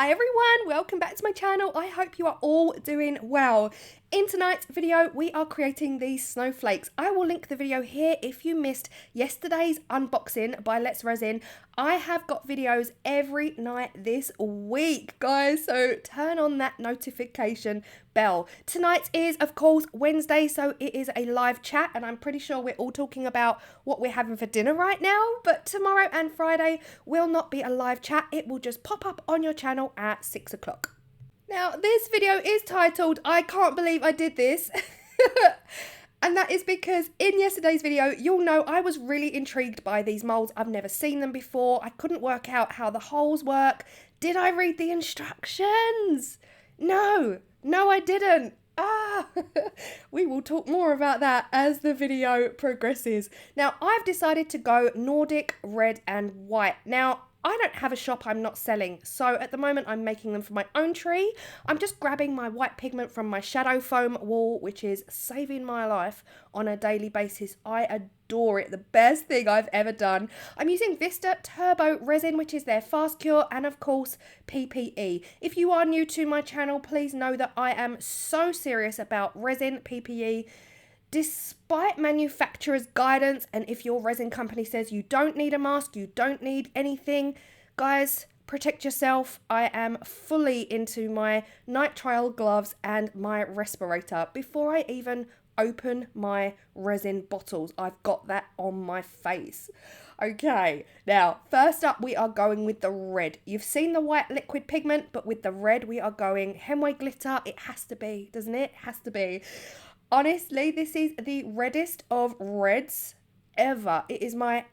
Hi everyone, welcome back to my channel. I hope you are all doing well. In tonight's video, we are creating these snowflakes. I will link the video here if you missed yesterday's unboxing by Let's Resin. I have got videos every night this week, guys, so turn on that notification bell. Tonight is, of course, Wednesday, so it is a live chat, and I'm pretty sure we're all talking about what we're having for dinner right now, but tomorrow and Friday will not be a live chat. It will just pop up on your channel at 6 o'clock. Now, this video is titled, I Can't Believe I Did This. And that is because in yesterday's video, you'll know I was really intrigued by these molds. I've never seen them before. I couldn't work out how the holes work. Did I read the instructions? No, I didn't. We will talk more about that as the video progresses. Now, I've decided to go Nordic, red and white. Now, I don't have a shop I'm not selling, so at the moment I'm making them for my own tree. I'm just grabbing my white pigment from my Shadowfoam wall, which is saving my life on a daily basis. I adore it, the best thing I've ever done. I'm using Vista Turbo Resin, which is their fast cure, and of course PPE. If you are new to my channel, please know that I am so serious about resin, PPE, despite manufacturer's guidance, and if your resin company says you don't need a mask, you don't need anything, guys, protect yourself. I am fully into my nitrile gloves and my respirator. Before I even open my resin bottles, I've got that on my face. Okay, now first up we are going with the red. You've seen the white liquid pigment, but with the red we are going Hemway glitter. It has to be, doesn't it? It has to be. Honestly, this is the reddest of reds ever. It is my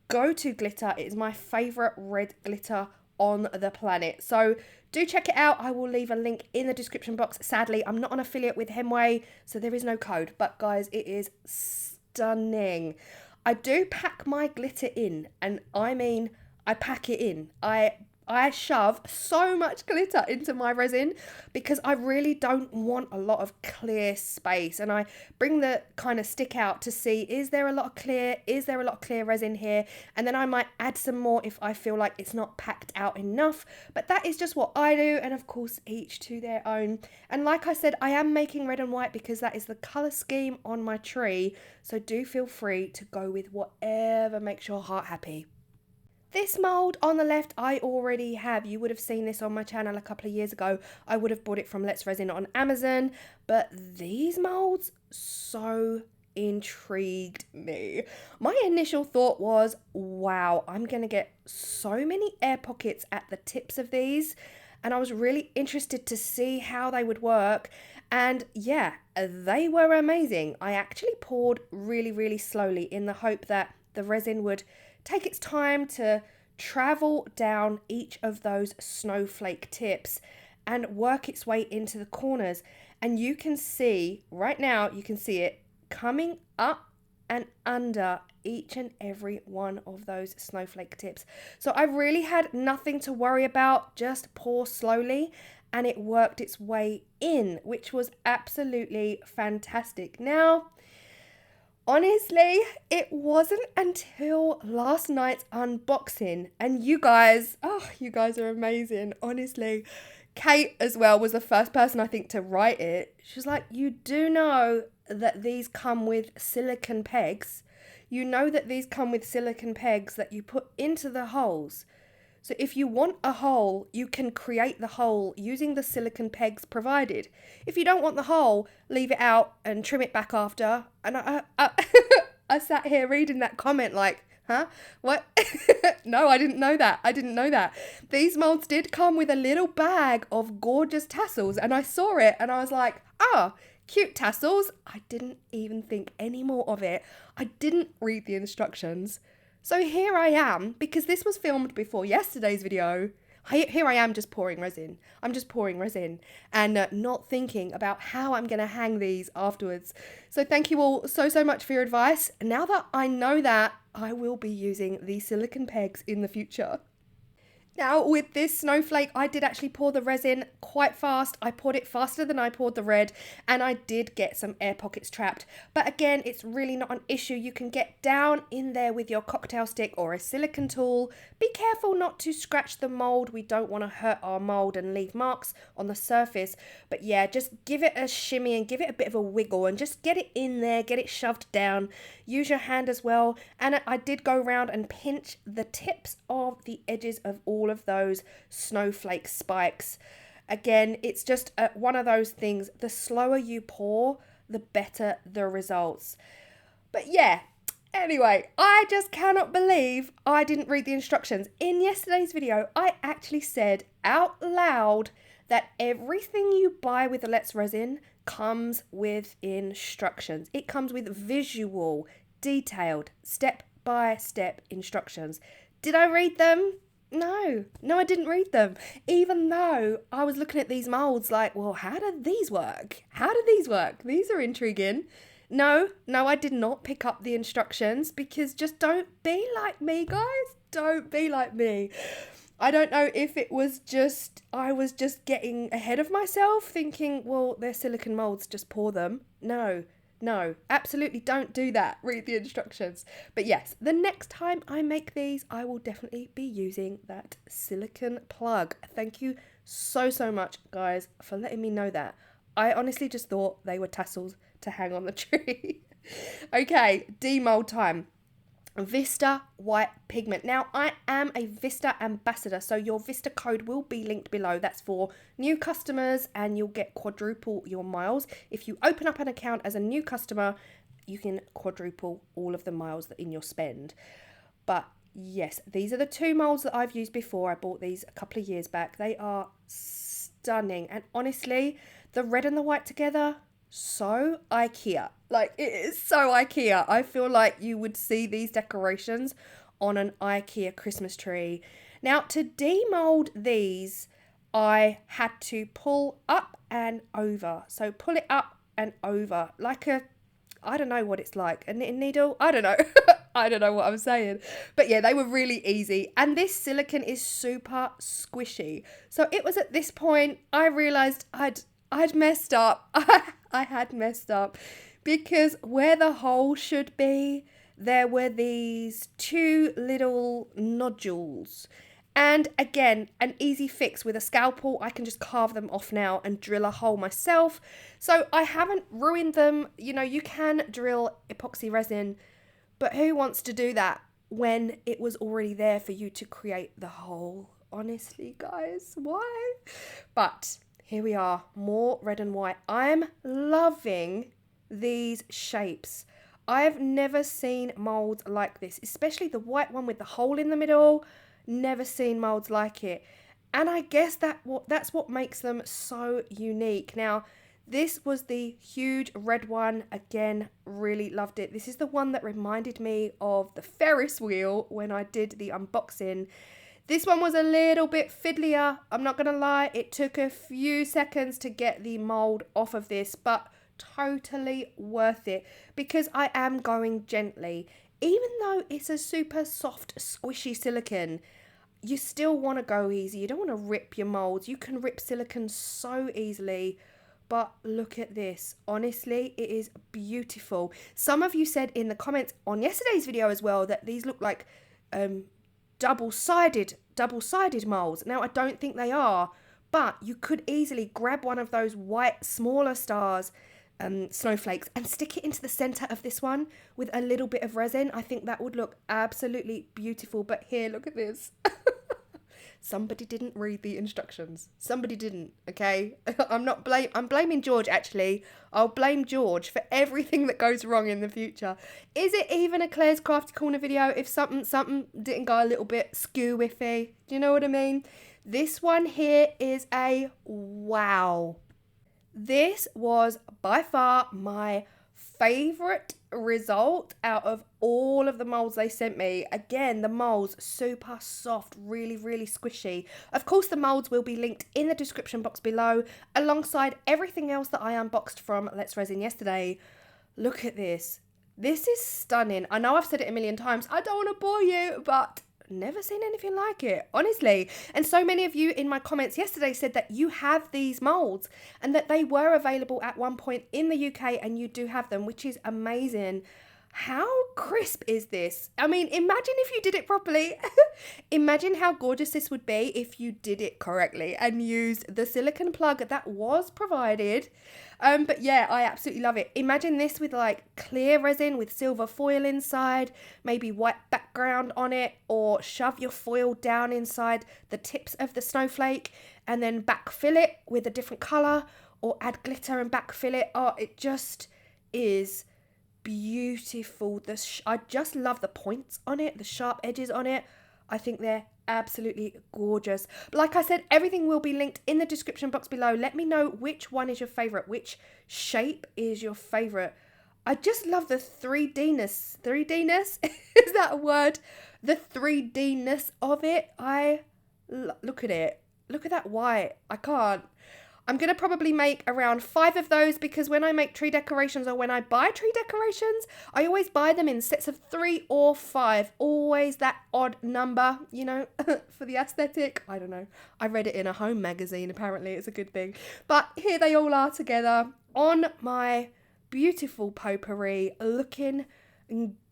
go-to glitter. It is my favourite red glitter on the planet. So do check it out. I will leave a link in the description box. Sadly, I'm not an affiliate with Hemway, so there is no code. But guys, it is stunning. I do pack my glitter in, and I mean, I pack it in. I shove so much glitter into my resin because I really don't want a lot of clear space, and I bring the kind of stick out to see, is there a lot of clear resin here, and then I might add some more if I feel like it's not packed out enough. But that is just what I do, and of course each to their own. And like I said, I am making red and white because that is the color scheme on my tree, so do feel free to go with whatever makes your heart happy. This mold on the left I already have. You would have seen this on my channel a couple of years ago. I would have bought it from Let's Resin on Amazon. But these molds so intrigued me. My initial thought was, wow, I'm going to get so many air pockets at the tips of these. And I was really interested to see how they would work. And yeah, they were amazing. I actually poured really slowly in the hope that the resin would take its time to travel down each of those snowflake tips and work its way into the corners. And you can see, right now, you can see it coming up and under each and every one of those snowflake tips. So I really had nothing to worry about, just pour slowly, and it worked its way in, which was absolutely fantastic. Now, honestly, it wasn't until last night's unboxing, and you guys are amazing. Honestly, Kate as well was the first person I think to write it. She was like, you do know that these come with silicone pegs. You know that these come with silicone pegs that you put into the holes. So if you want a hole, you can create the hole using the silicone pegs provided. If you don't want the hole, leave it out and trim it back after. And I sat here reading that comment like, huh? What? No, I didn't know that. These molds did come with a little bag of gorgeous tassels, and I saw it and I was like, oh, cute tassels. I didn't even think any more of it. I didn't read the instructions. So here I am, because this was filmed before yesterday's video. Here I am just pouring resin. I'm just pouring resin and not thinking about how I'm going to hang these afterwards. So thank you all so much for your advice. Now that I know that, I will be using these silicone pegs in the future. Now with this snowflake, I did actually pour the resin quite fast. I poured it faster than I poured the red, and I did get some air pockets trapped. But again, it's really not an issue. You can get down in there with your cocktail stick or a silicone tool. Be careful not to scratch the mold. We don't want to hurt our mold and leave marks on the surface. But yeah, just give it a shimmy and give it a bit of a wiggle and just get it in there, get it shoved down. Use your hand as well. And I did go around and pinch the tips of the edges of all of those snowflake spikes. Again, it's just one of those things. The slower you pour, the better the results. But yeah, anyway, I just cannot believe I didn't read the instructions. In yesterday's video, I actually said out loud that everything you buy with the Let's Resin comes with instructions. It comes with visual, detailed, step-by-step instructions. Did I read them? No, I didn't read them. Even though I was looking at these molds like, well, how do these work? These are intriguing. No, I did not pick up the instructions because just don't be like me, guys. Don't be like me. I don't know if it was just, I was just getting ahead of myself thinking, well, they're silicone molds, just pour them. No, absolutely don't do that. Read the instructions. But yes, the next time I make these, I will definitely be using that silicone plug. Thank you so much, guys, for letting me know that. I honestly just thought they were tassels to hang on the tree. Okay, demold time. Vista white pigment. Now I am a Vista ambassador, so your Vista code will be linked below. That's for new customers and you'll get quadruple your miles. If you open up an account as a new customer, you can quadruple all of the miles that in your spend. But yes, these are the two molds that I've used before. I bought these a couple of years back. They are stunning, and honestly, the red and the white together, so IKEA. Like, it is so IKEA. I feel like you would see these decorations on an IKEA Christmas tree. Now, to demold these, I had to pull up and over. So pull it up and over like a, I don't know what it's like, a knitting needle. I don't know. I don't know what I'm saying. But yeah, they were really easy. And this silicone is super squishy. So it was at this point I realized I'd messed up. I had messed up because where the hole should be, there were these two little nodules. And again, an easy fix with a scalpel. I can just carve them off now and drill a hole myself. So I haven't ruined them. You know, you can drill epoxy resin, but who wants to do that when it was already there for you to create the hole? Honestly, guys, why? But here we are, more red and white. I'm loving these shapes. I've never seen molds like this, especially the white one with the hole in the middle. Never seen molds like it. And I guess that's what makes them so unique. Now, this was the huge red one. Again, really loved it. This is the one that reminded me of the Ferris wheel when I did the unboxing. This one was a little bit fiddlier, I'm not going to lie. It took a few seconds to get the mold off of this, but totally worth it because I am going gently. Even though it's a super soft, squishy silicone, you still want to go easy. You don't want to rip your molds. You can rip silicone so easily, but look at this. Honestly, it is beautiful. Some of you said in the comments on yesterday's video as well that these look like double-sided molds. Now, I don't think they are, but you could easily grab one of those white smaller stars snowflakes and stick it into the center of this one with a little bit of resin. I think that would look absolutely beautiful. But here, look at this. Somebody didn't read the instructions. Somebody didn't, okay? I'm blaming George, actually. I'll blame George for everything that goes wrong in the future. Is it even a Claire's Crafty Corner video if something didn't go a little bit skew-whiffy? Do you know what I mean? This one here is a wow. This was by far my favorite result out of all of the molds they sent me. Again, the molds super soft, really squishy. Of course, the molds will be linked in the description box below alongside everything else that I unboxed from Let's Resin yesterday. Look at this. This is stunning. I know I've said it a million times. I don't want to bore you, but never seen anything like it, honestly. And so many of you in my comments yesterday said that you have these molds and that they were available at one point in the UK, and you do have them, which is amazing. How crisp is this? I mean, imagine if you did it properly. Imagine how gorgeous this would be if you did it correctly and used the silicone plug that was provided. But yeah, I absolutely love it. Imagine this with like clear resin with silver foil inside, maybe white background on it, or shove your foil down inside the tips of the snowflake and then backfill it with a different color, or add glitter and backfill it. Oh, it just is beautiful. I just love the points on it, the sharp edges on it. I think they're absolutely gorgeous. But like I said, everything will be linked in the description box below. Let me know which one is your favorite, which shape is your favorite. I just love the 3D-ness. 3D-ness? Is that a word? The 3D-ness of it. Look at it. Look at that white. I can't. I'm going to probably make around 5 of those, because when I make tree decorations, or when I buy tree decorations, I always buy them in sets of 3 or 5. Always that odd number, you know, for the aesthetic. I don't know. I read it in a home magazine. Apparently it's a good thing. But here they all are together on my beautiful potpourri, looking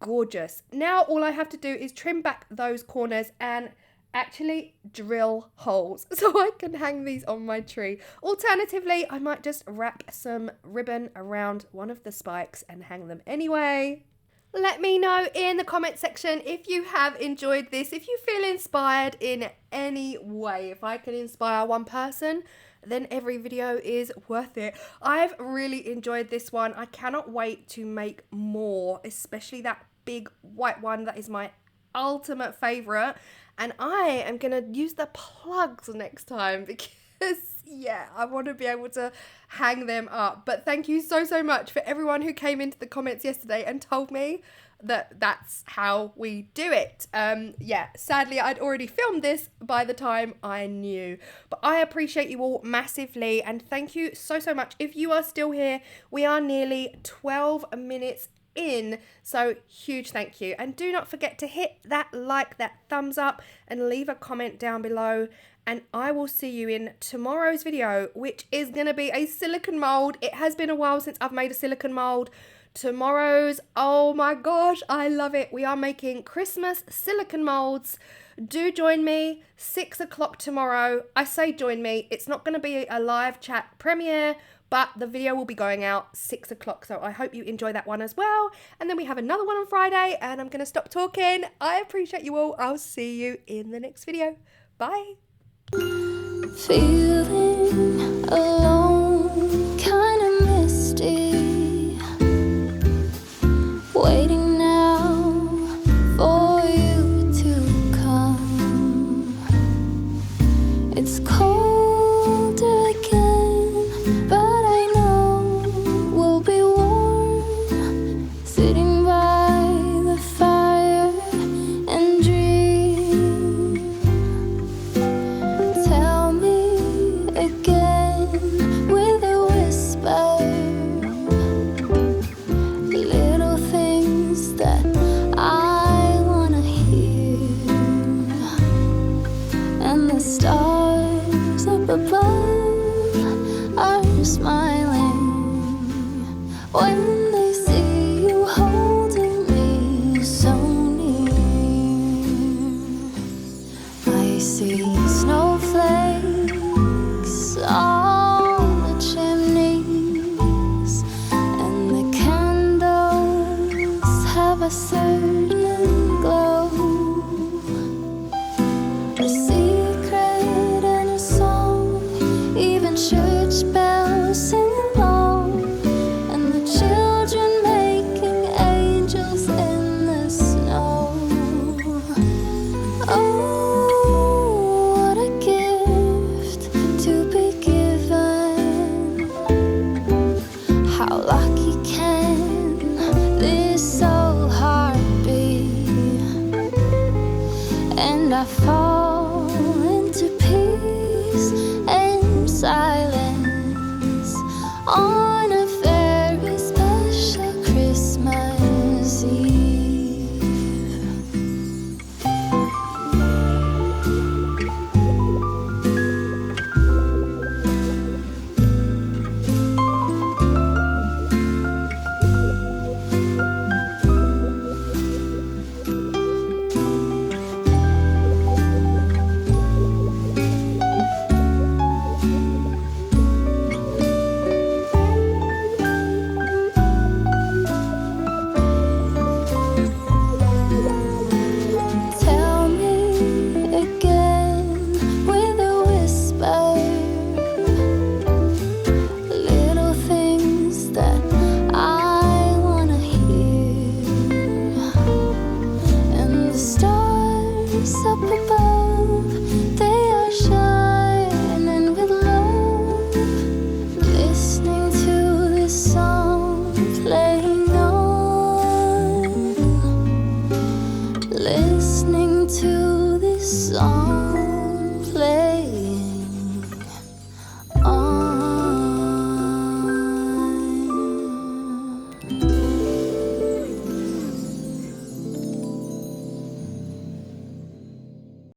gorgeous. Now all I have to do is trim back those corners and actually drill holes so I can hang these on my tree. Alternatively, I might just wrap some ribbon around one of the spikes and hang them anyway. Let me know in the comment section if you have enjoyed this, if you feel inspired in any way. If I can inspire one person, then every video is worth it. I've really enjoyed this one. I cannot wait to make more, especially that big white one. That is my ultimate favorite. And I am going to use the plugs next time, because, yeah, I want to be able to hang them up. But thank you so, so much for everyone who came into the comments yesterday and told me that that's how we do it. Yeah, sadly, I'd already filmed this by the time I knew. But I appreciate you all massively. And thank you so, so much. If you are still here, we are nearly 12 minutes in, so huge thank you. And do not forget to hit that like, that thumbs up, and leave a comment down below, and I will see you in tomorrow's video, which is going to be a silicone mold. It has been a while since I've made a silicone mold. Tomorrow's, oh my gosh, I love it. We are making Christmas silicone molds. Do join me 6 o'clock tomorrow. I say join me, it's not going to be a live chat premiere, but the video will be going out 6 o'clock, so I hope you enjoy that one as well. And then we have another one on Friday, and I'm going to stop talking. I appreciate you all. I'll see you in the next video. Bye. Feeling alone, kind of misty, waiting now for you to come. It's cold again, but I know we'll be warm, sitting by the fire and dream. Tell me again with a whisper, little things that I wanna hear, and the stars up above are smiling when they see you holding me so near. I see snowflakes on the chimneys, and the candles have a certain glow, a secret and a song, even church bells sing along, and the children making angels in the snow. Oh, what a gift to be given. How lucky can this soul heart be? And I fall